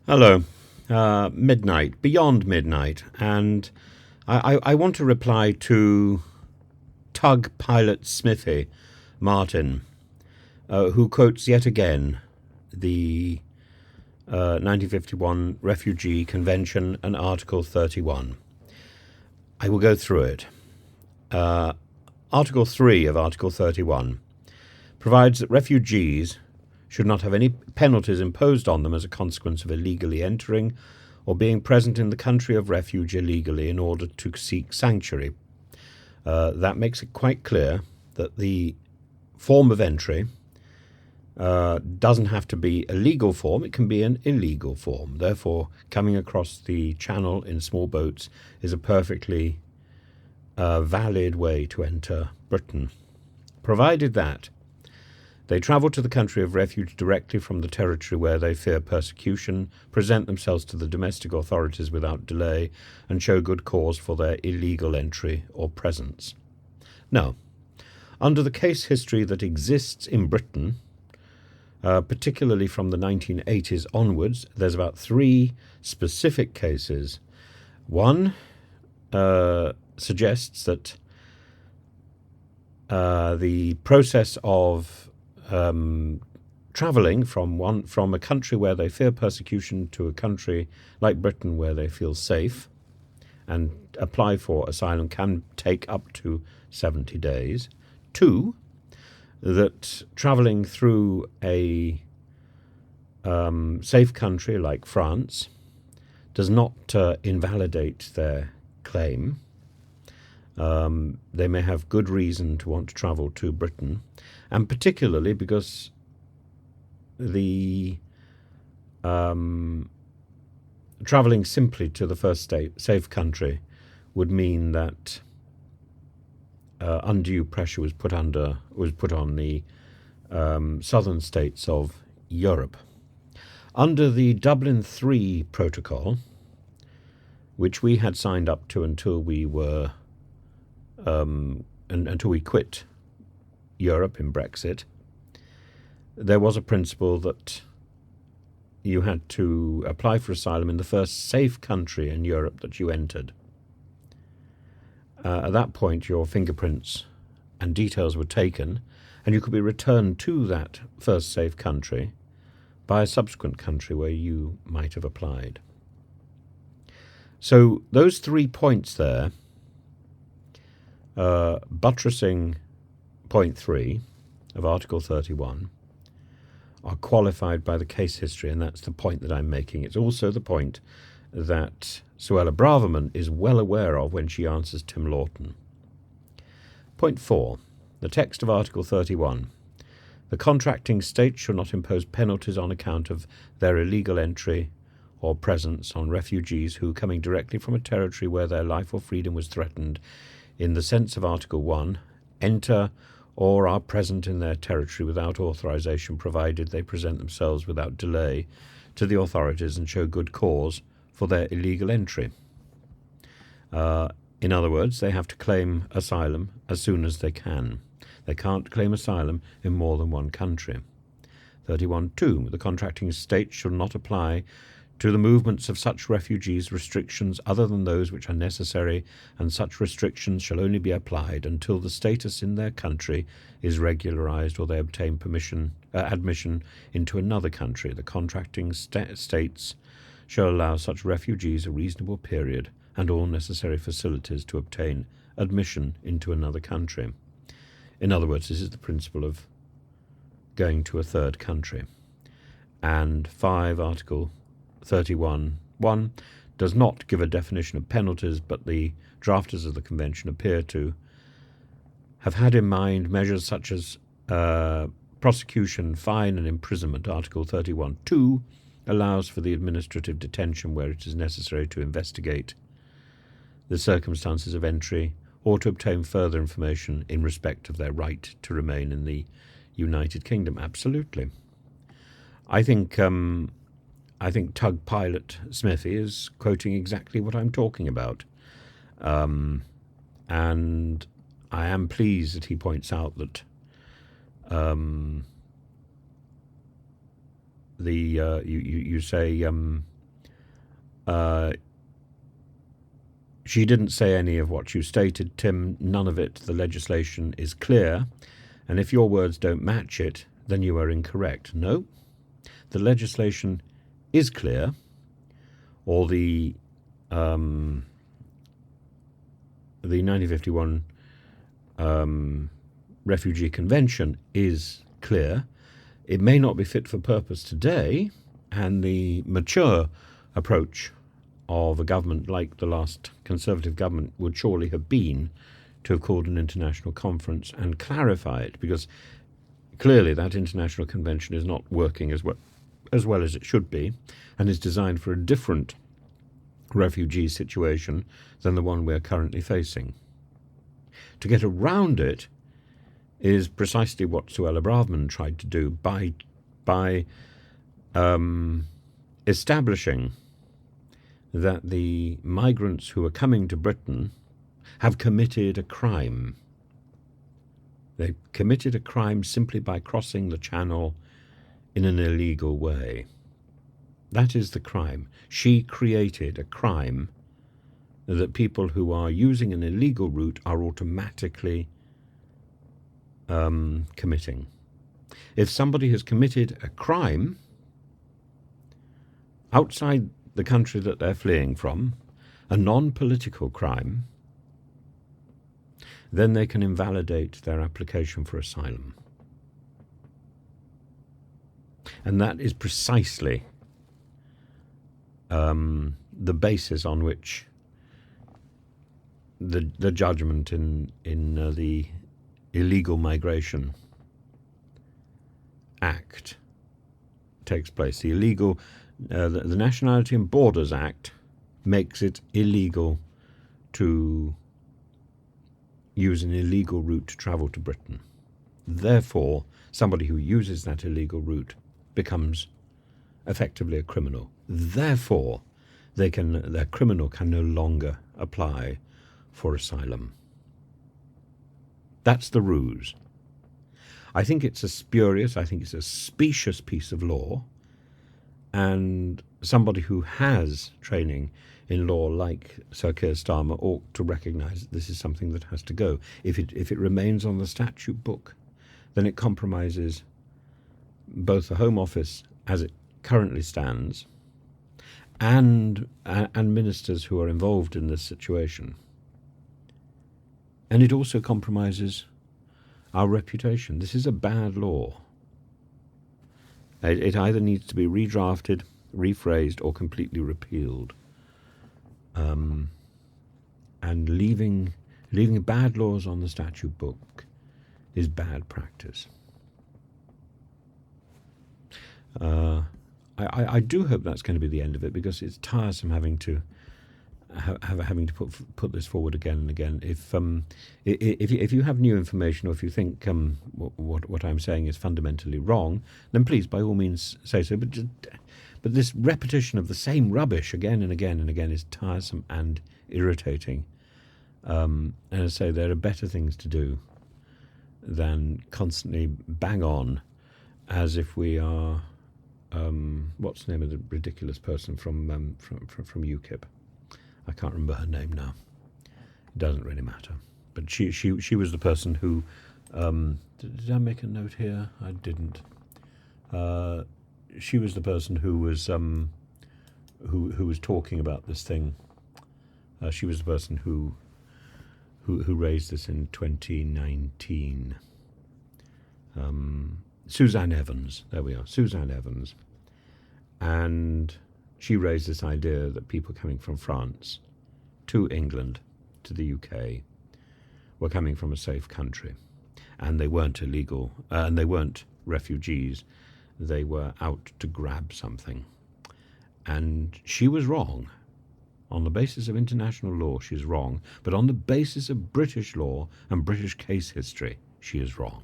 Hello. Midnight, beyond midnight, and I want to reply to tug pilot Smithy Martin, who quotes yet again the 1951 Refugee Convention and Article 31. I will go through it. Article 3 of Article 31 provides that refugees should not have any penalties imposed on them as a consequence of illegally entering or being present in the country of refuge illegally in order to seek sanctuary. That makes it quite clear that the form of entry doesn't have to be a legal form, it can be an illegal form. Therefore, coming across the channel in small boats is a perfectly valid way to enter Britain, provided that they travel to the country of refuge directly from the territory where they fear persecution, present themselves to the domestic authorities without delay, and show good cause for their illegal entry or presence. Now, under the case history that exists in Britain, particularly from the 1980s onwards, there's about 3 specific cases. One suggests that the process of travelling from a country where they fear persecution to a country like Britain where they feel safe and apply for asylum can take up to 70 days. 2, that travelling through a safe country like France does not invalidate their claim. They may have good reason to want to travel to Britain, and particularly because the travelling simply to the first safe country would mean that undue pressure was put on the southern states of Europe. Under the Dublin III Protocol, which we had signed up to until we were until we quit Europe in Brexit, there was a principle that you had to apply for asylum in the first safe country in Europe that you entered. At that point, your fingerprints and details were taken, and you could be returned to that first safe country by a subsequent country where you might have applied. So those 3 points there, buttressing point 3 of Article 31, are qualified by the case history, and that's the point that I'm making. It's also the point that Suella Braverman is well aware of when she answers Tim Lawton. Point 4. The text of Article 31. The contracting state shall not impose penalties on account of their illegal entry or presence on refugees who, coming directly from a territory where their life or freedom was threatened, in the sense of Article 1, enter or are present in their territory without authorization, provided they present themselves without delay to the authorities and show good cause for their illegal entry. In other words, they have to claim asylum as soon as they can. They can't claim asylum in more than one country. 31.2. The contracting state shall not apply to the movements of such refugees restrictions other than those which are necessary, and such restrictions shall only be applied until the status in their country is regularized or they obtain admission into another country. The contracting states shall allow such refugees a reasonable period and all necessary facilities to obtain admission into another country. In other words, this is the principle of going to a third country. And 5, Article 31.1 does not give a definition of penalties, but the drafters of the convention appear to have had in mind measures such as prosecution, fine and imprisonment. Article 31.2 allows for the administrative detention where it is necessary to investigate the circumstances of entry or to obtain further information in respect of their right to remain in the United Kingdom. Absolutely. I think tug pilot Smithy is quoting exactly what I'm talking about. And I am pleased that he points out that you say She didn't say any of what you stated, Tim. None of it. The legislation is clear, and if your words don't match it, then you are incorrect. No, the legislation is clear, or the 1951 Refugee Convention is clear. It may not be fit for purpose today, and the mature approach of a government like the last Conservative government would surely have been to have called an international conference and clarify it, because clearly that international convention is not working as well as it should be, and is designed for a different refugee situation than the one we're currently facing. To get around it is precisely what Suella Braverman tried to do by establishing that the migrants who are coming to Britain have committed a crime. They committed a crime simply by crossing the channel in an illegal way. That is the crime. She created a crime that people who are using an illegal route are automatically committing. If somebody has committed a crime outside the country that they're fleeing from, a non-political crime, then they can invalidate their application for asylum. And that is precisely the basis on which the judgment in the Illegal Migration Act takes place. The Nationality and Borders Act makes it illegal to use an illegal route to travel to Britain. Therefore, somebody who uses that illegal route becomes effectively a criminal. Therefore, their criminal can no longer apply for asylum. That's the ruse. I think it's a spurious, I think it's a specious piece of law, and somebody who has training in law like Sir Keir Starmer ought to recognise that this is something that has to go. If it remains on the statute book, then it compromises both the Home Office as it currently stands and ministers who are involved in this situation. And it also compromises our reputation. This is a bad law. It either needs to be redrafted, rephrased, or completely repealed. And leaving bad laws on the statute book is bad practice. I do hope that's going to be the end of it, because it's tiresome having to put this forward again and again. If you have new information, or if you think what I'm saying is fundamentally wrong, then please, by all means, say so. But this repetition of the same rubbish again and again and again is tiresome and irritating. And as I say, there are better things to do than constantly bang on as if we are what's the name of the ridiculous person from UKIP? I can't remember her name now. It doesn't really matter. But she was the person who did I make a note here? I didn't. She was the person who was talking about this thing. She was the person who raised this in 2019. Suzanne Evans. There we are. Suzanne Evans. And she raised this idea that people coming from France to England, to the UK, were coming from a safe country. And they weren't illegal, and they weren't refugees. They were out to grab something. And she was wrong. On the basis of international law, she's wrong. But on the basis of British law and British case history, she is wrong.